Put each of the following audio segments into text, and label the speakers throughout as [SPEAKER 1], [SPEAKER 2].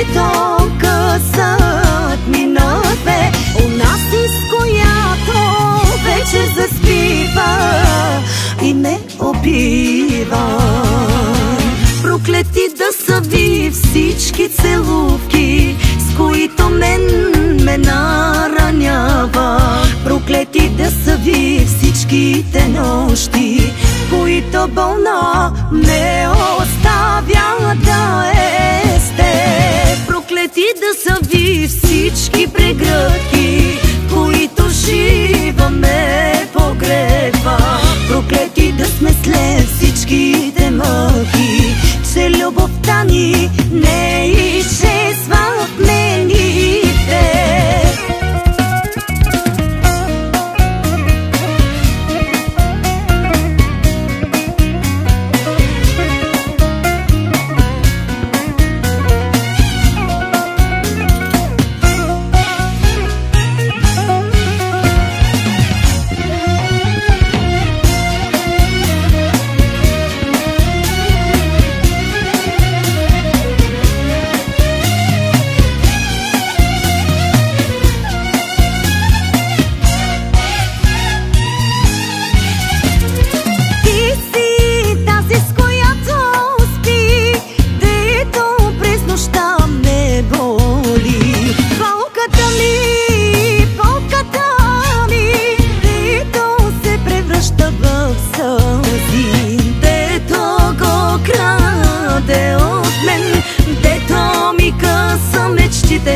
[SPEAKER 1] дето късът минат бе, она си с която вече заспива и ме убива. Проклети да са ви всички целувки, с които ме наранява. Проклети да са ви всичките нощи, които болна ме оставя да е сте. Проклети да са ви всички прегръдки, които жива ме погреба. Проклети да сме след всичките мъки, че любовта ни не изчезва в мените.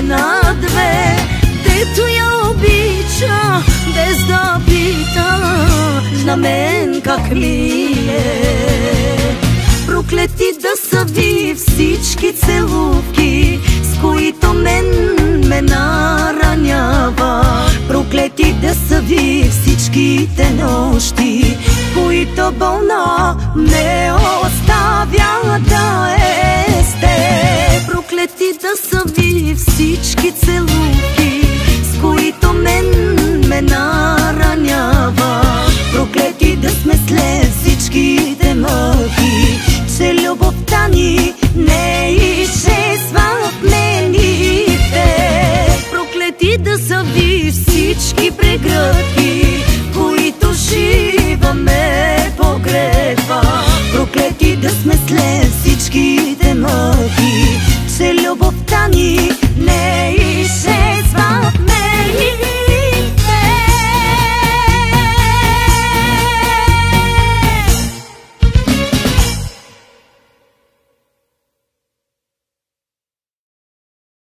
[SPEAKER 1] На две, дето я обича, без да пита на мен как ми е. Проклети да са ви всички целувки, с които ме наранява. Проклети да са ви всичките нощи, които болна ме оставя да е сте. Проклети да са ви всички целувки, с които ме наранява. Проклети да сме след всичките мъки, че любовта ни не изчезва.